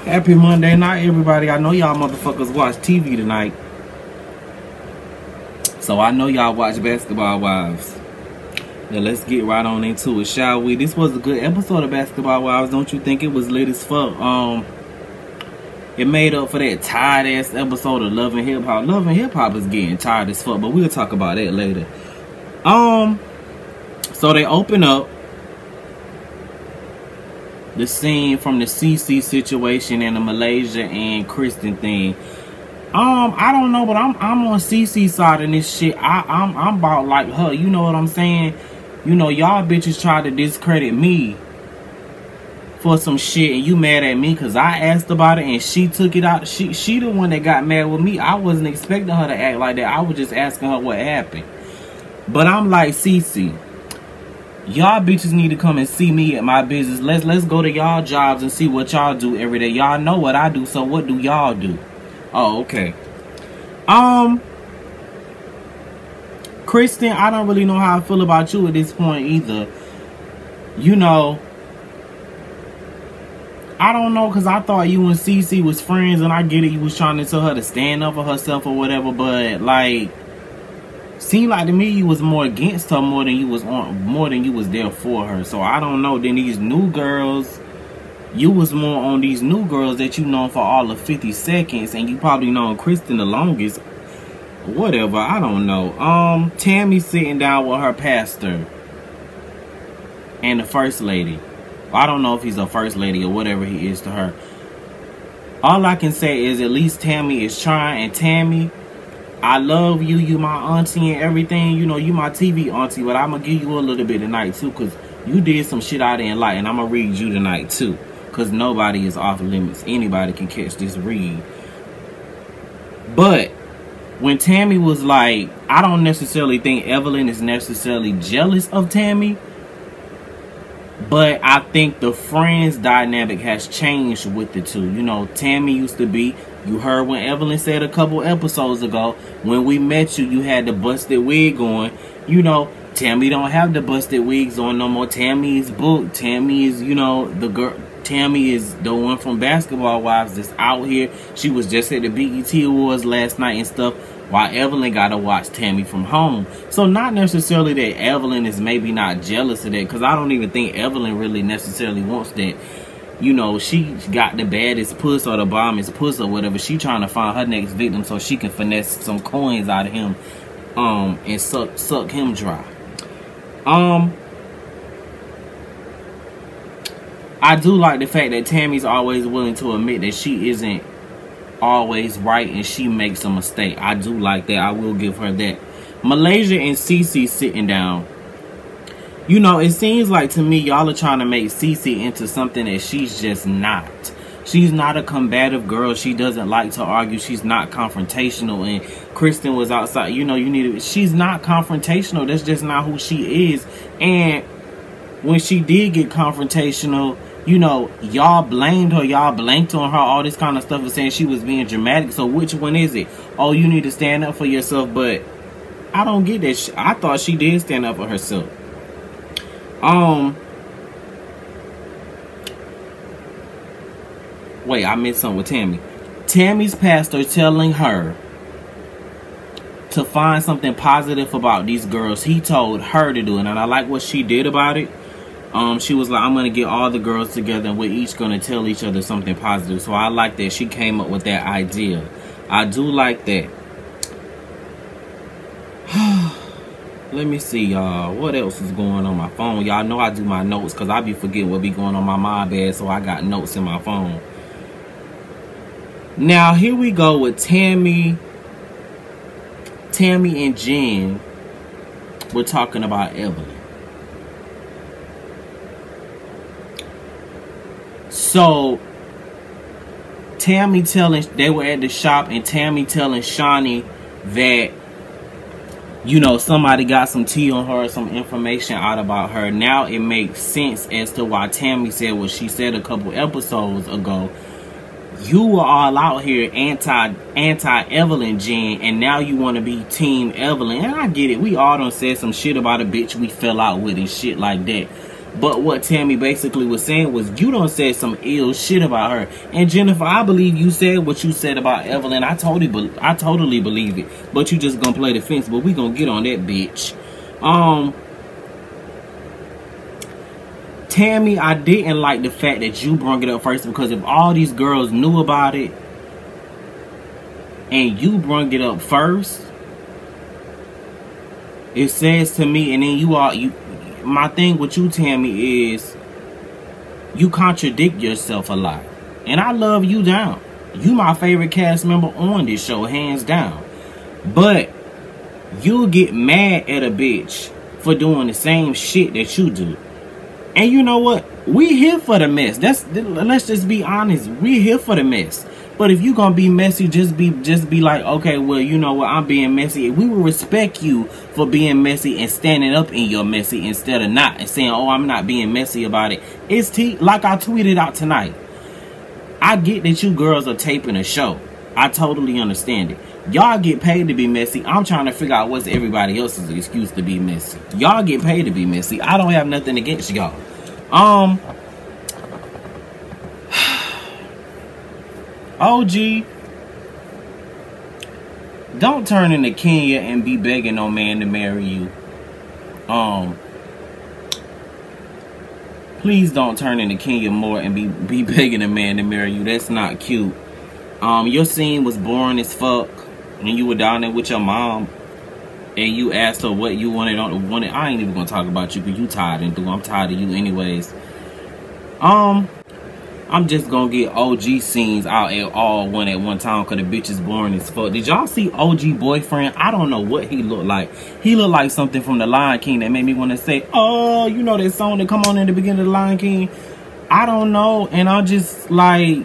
Happy Monday night, everybody. I know y'all motherfuckers watch TV tonight. So I know y'all watch Basketball Wives. Now let's get right on into it, shall we? This was a good episode of Basketball Wives. Don't you think it was lit as fuck? It made up for that tired-ass episode of Love and Hip Hop. Love and Hip Hop is getting tired as fuck, but we'll talk about that later. So they open up the scene from the CC situation and the Malaysia and Kristen thing. I don't know, but I'm on CC side in this shit. I'm about like her. You know what I'm saying? You know, y'all bitches tried to discredit me for some shit, and you mad at me because I asked about it and she took it out. She the one that got mad with me. I wasn't expecting her to act like that. I was just asking her what happened. But I'm like, CC, y'all bitches need to come and see me at my business. Let's go to y'all jobs and see what y'all do every day. Y'all know what I do, so what do y'all do? Oh, okay. Kristen, I don't really know how I feel about you at this point either. You know, I don't know, because I thought you and CC was friends, and I get it, you was trying to tell her to stand up for herself or whatever, but like, seemed like to me you was more against her more than you was there for her. So I don't know. Then these new girls, you was more on these new girls that you known for all of 50 seconds, and you probably known Kristen the longest. Whatever, I don't know. Tammy sitting down with her pastor and the first lady. I don't know if he's a first lady or whatever he is to her. All I can say is at least Tammy is trying. And Tammy, I love you. You my auntie and everything. You know, you my TV auntie. But I'm going to give you a little bit tonight, too. Because you did some shit I didn't like. And I'm going to read you tonight, too. Because nobody is off limits. Anybody can catch this read. But when Tammy was like, I don't necessarily think Evelyn is necessarily jealous of Tammy. But I think the friends dynamic has changed with the two. You know, Tammy used to be, you heard when Evelyn said a couple episodes ago, when we met you, you had the busted wig on. You know, Tammy don't have the busted wigs on no more. Tammy is booked. Tammy is, you know, the girl. Tammy is the one from Basketball Wives that's out here. She was just at the BET Awards last night and stuff, while Evelyn got to watch Tammy from home. So not necessarily that Evelyn is maybe not jealous of that, because I don't even think Evelyn really necessarily wants that. You know, she got the baddest puss or the bombest puss or whatever. She trying to find her next victim so she can finesse some coins out of him and suck him dry. I do like the fact that Tammy's always willing to admit that she isn't always right and she makes a mistake. I do like that. I will give her that. Malaysia and Cece sitting down. You know, it seems like to me y'all are trying to make Cece into something that she's just not. She's not a combative girl. She doesn't like to argue. She's not confrontational. And Kristen was outside. You know, she's not confrontational. That's just not who she is. And when she did get confrontational, you know, y'all blamed her, y'all blanked on her, all this kind of stuff, and saying she was being dramatic. So which one is it? Oh, you need to stand up for yourself. But I don't get that. I thought she did stand up for herself. Wait, I missed something with Tammy. Tammy's pastor telling her to find something positive about these girls. He told her to do it, and I like what she did about it. She was like, I'm going to get all the girls together and we're each going to tell each other something positive. So I like that she came up with that idea. I do like that. Let me see, y'all. What else is going on my phone? Y'all know I do my notes because I be forgetting what be going on my mind bad. So I got notes in my phone. Now, here we go with Tammy and Jen. We're talking about Evelyn. So, Tammy they were at the shop, and Tammy telling Shawnee that, you know, somebody got some tea on her, some information out about her. Now it makes sense as to why Tammy said what she said a couple episodes ago. You were all out here anti-Evelyn, Jen, and now you want to be team Evelyn. And I get it. We all done said some shit about a bitch we fell out with and shit like that. But what Tammy basically was saying was, you done said some ill shit about her. And Jennifer, I believe you said what you said about Evelyn. I totally believe it. But you just gonna play the fence. But we gonna get on that bitch. Tammy, I didn't like the fact that you brought it up first, because if all these girls knew about it and you brought it up first, it says to me, and then my thing with you, Tammy, is you contradict yourself a lot. And I love you down. You my favorite cast member on this show, hands down. But you'll get mad at a bitch for doing the same shit that you do. And you know what? We here for the mess. Let's just be honest. We here for the mess. But if you gonna be messy, just be like, okay, well, you know what? I'm being messy. We will respect you for being messy and standing up in your messy instead of not and saying, oh, I'm not being messy about it. It's like I tweeted out tonight. I get that you girls are taping a show. I totally understand it. Y'all get paid to be messy. I'm trying to figure out what's everybody else's excuse to be messy. Y'all get paid to be messy. I don't have nothing against y'all. OG, don't turn into Kenya and be begging no man to marry you. Please don't turn into Kenya Moore and be begging a man to marry you. That's not cute. Your scene was boring as fuck. When you were down there with your mom and you asked her what you wanted. I ain't even gonna talk about you because you tired and I'm tired of you anyways. I'm just gonna get OG scenes out at one time because the bitch is boring as fuck. Did y'all see OG boyfriend? I don't know what he looked like. He looked like something from The Lion King that made me want to say, oh, you know that song that come on in the beginning of The Lion King? I don't know. And I'm just like,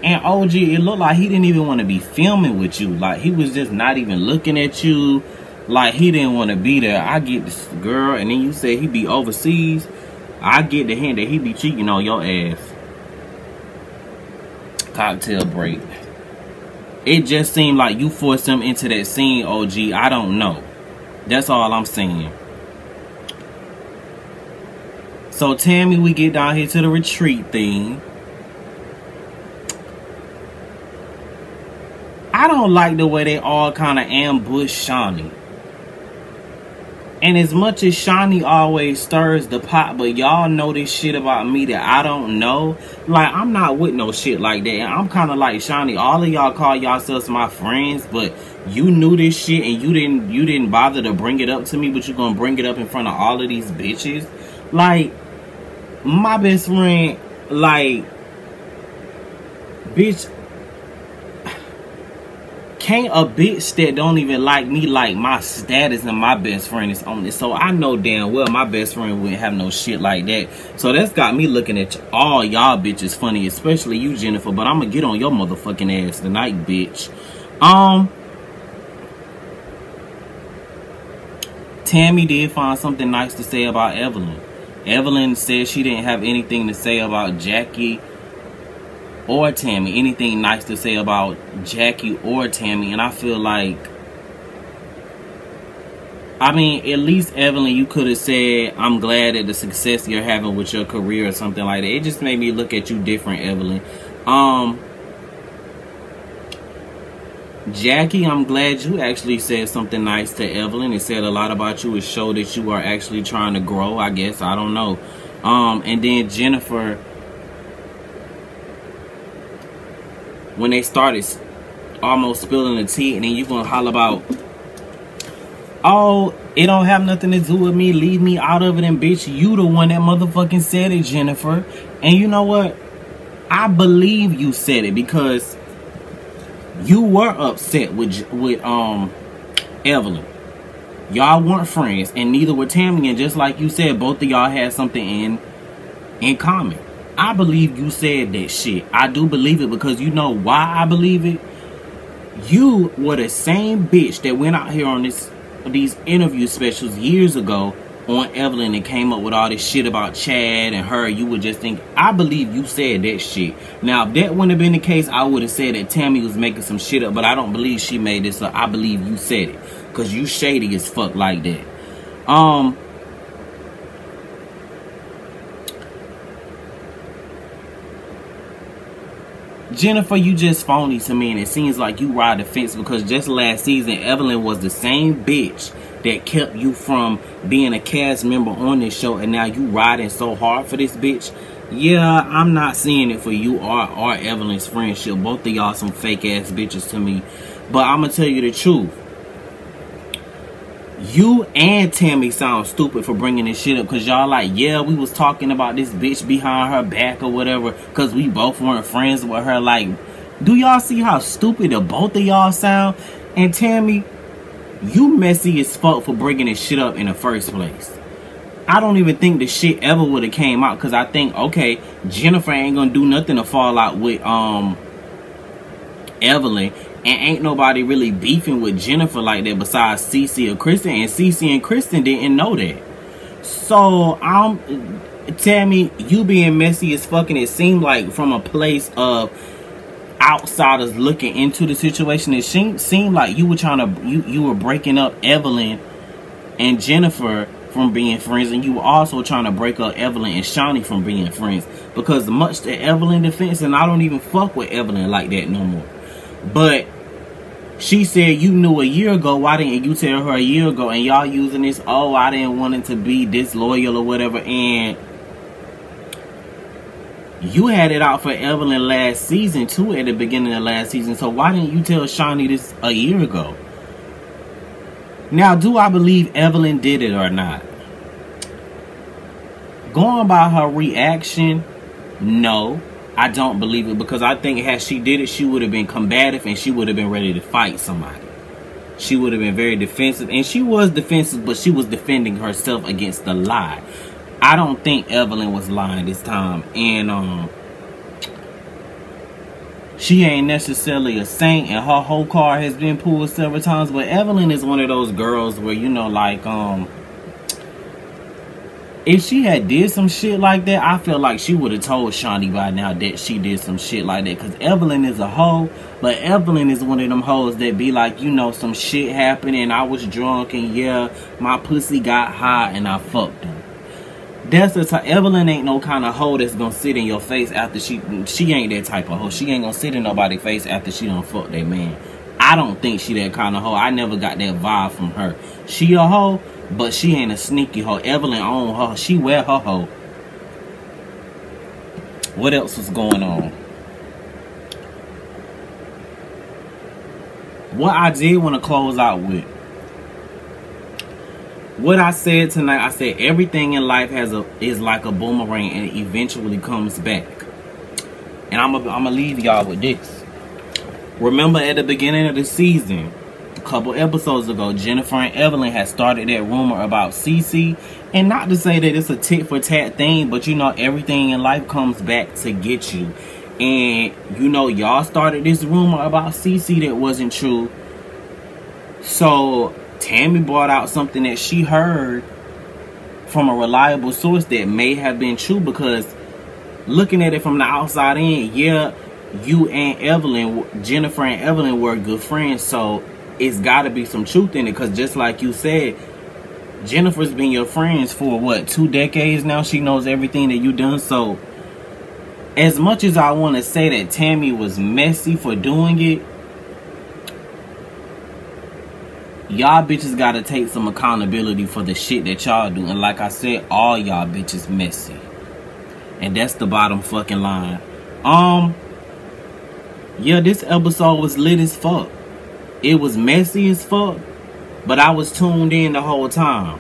and OG, it looked like he didn't even want to be filming with you. Like, he was just not even looking at you. Like, he didn't want to be there. I get this girl, and then you say he be overseas. I get the hint that he be cheating on your ass. Cocktail break. It just seemed like you forced him into that scene, OG. I don't know. That's all I'm saying. So, Tammy, we get down here to the retreat thing. I don't like the way they all kind of ambush Shawnee. And as much as Shawnee always stirs the pot, but y'all know this shit about me that I don't know. Like, I'm not with no shit like that. And I'm kind of like Shawnee. All of y'all call yourselves my friends, but you knew this shit and you didn't bother to bring it up to me, but you're gonna bring it up in front of all of these bitches. Like, my best friend, like, bitch, can't a bitch that don't even like me like my status and my best friend is on this. So I know damn well my best friend wouldn't have no shit like that. So that's got me looking at all y'all bitches funny, especially you, Jennifer. But I'm gonna get on your motherfucking ass tonight, bitch. Tammy did find something nice to say about Evelyn. Evelyn said she didn't have anything to say about Jackie or Tammy, anything nice to say about Jackie or Tammy. And I feel like, I mean, at least Evelyn, you could have said, I'm glad at the success you're having with your career or something like that. It just made me look at you different, Evelyn. Jackie, I'm glad you actually said something nice to Evelyn. It said a lot about you. It showed that you are actually trying to grow, I guess. I don't know. And then Jennifer, when they started almost spilling the tea, and then you gonna holler about, oh, it don't have nothing to do with me, leave me out of it, and bitch, you the one that motherfucking said it, Jennifer. And you know what? I believe you said it because you were upset with Evelyn. Y'all weren't friends, and neither were Tammy, and just like you said, both of y'all had something in common. I believe you said that shit. I do believe it because you know why I believe it? You were the same bitch that went out here on these interview specials years ago on Evelyn and came up with all this shit about Chad and her. You would just think, I believe you said that shit. Now, if that wouldn't have been the case, I would have said that Tammy was making some shit up, but I don't believe she made this up. I believe you said it because you shady as fuck like that. Jennifer, you just phony to me, and it seems like you ride the fence because just last season, Evelyn was the same bitch that kept you from being a cast member on this show, and now you riding so hard for this bitch. Yeah, I'm not seeing it for you or Evelyn's friendship. Both of y'all some fake ass bitches to me. But I'm gonna tell you the truth. You and Tammy sound stupid for bringing this shit up, because y'all like, yeah, we was talking about this bitch behind her back or whatever because we both weren't friends with her. Like, do y'all see how stupid the both of y'all sound? And Tammy, you messy as fuck for bringing this shit up in the first place. I don't even think the shit ever would have came out, because I think, okay, Jennifer ain't gonna do nothing to fall out with Evelyn. And ain't nobody really beefing with Jennifer like that besides Cece or Kristen. And Cece and Kristen didn't know that. So, Tammy, you being messy as fucking, it seemed like from a place of outsiders looking into the situation, it seemed like you were trying to, you were breaking up Evelyn and Jennifer from being friends. And you were also trying to break up Evelyn and Shawnee from being friends. Because much to Evelyn defense, and I don't even fuck with Evelyn like that no more. But she said you knew a year ago. Why didn't you tell her a year ago? And y'all using this, oh, I didn't want it to be disloyal or whatever. And you had it out for Evelyn last season too, at the beginning of last season. So why didn't you tell Shawnee this a year ago? Now, do I believe Evelyn did it or not? Going by her reaction, no. I don't believe it, because I think had she did it, she would have been combative and she would have been ready to fight somebody. She would have been very defensive, and she was defensive, but she was defending herself against the lie. I don't think Evelyn was lying this time, and she ain't necessarily a saint, and her whole card has been pulled several times. But Evelyn is one of those girls where, you know, like if she had did some shit like that, I feel like she would have told Shawnee by now that she did some shit like that. Because Evelyn is a hoe. But Evelyn is one of them hoes that be like, you know, some shit happened and I was drunk and yeah, my pussy got hot and I fucked him. That's the type. Evelyn ain't no kind of hoe that's gonna sit in your face after she ain't that type of hoe. She ain't gonna sit in nobody's face after she done fucked that man. I don't think she that kind of hoe. I never got that vibe from her. She a hoe, but she ain't a sneaky hoe. Evelyn own her. She wear her hoe. What else was going on? What I did want to close out with. What I said tonight, I said everything in life is like a boomerang and it eventually comes back. And I'm gonna leave y'all with this. Remember at the beginning of the season, a couple episodes ago, Jennifer and Evelyn had started that rumor about Cece. And not to say that it's a tit for tat thing, but you know, everything in life comes back to get you. And you know, y'all started this rumor about Cece that wasn't true. So Tammy brought out something that she heard from a reliable source that may have been true, because looking at it from the outside in, yeah, you and Evelyn, Jennifer and Evelyn were good friends, so it's got to be some truth in it. Because just like you said, Jennifer's been your friends for what, 2 decades now? She knows everything that you done. So as much as I want to say that Tammy was messy for doing it, y'all bitches got to take some accountability for the shit that y'all do. And like I said, all y'all bitches messy. And that's the bottom fucking line. Yeah, this episode was lit as fuck. It was messy as fuck, but I was tuned in the whole time.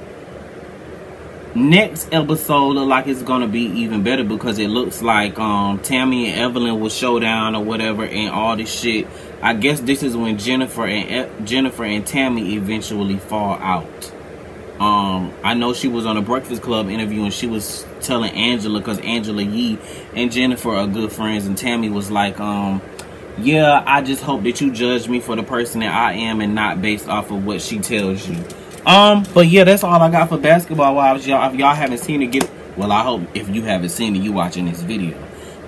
Next episode look like it's gonna be even better, because it looks like Tammy and Evelyn will showdown or whatever and all this shit. I guess this is when Jennifer and Tammy eventually fall out. I know she was on a Breakfast Club interview and she was telling Angela, because Angela Yee and Jennifer are good friends, and Tammy was like, yeah, I just hope that you judge me for the person that I am and not based off of what she tells you. But yeah, that's all I got for basketball wives, y'all. If y'all haven't seen it, well, I hope if you haven't seen it, you watching this video.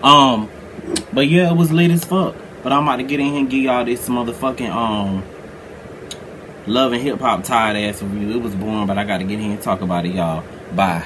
But yeah, it was lit as fuck. But I'm about to get in here and give y'all this motherfucking Love and Hip Hop tired ass review. It was boring, but I gotta get in here and talk about it, y'all. Bye.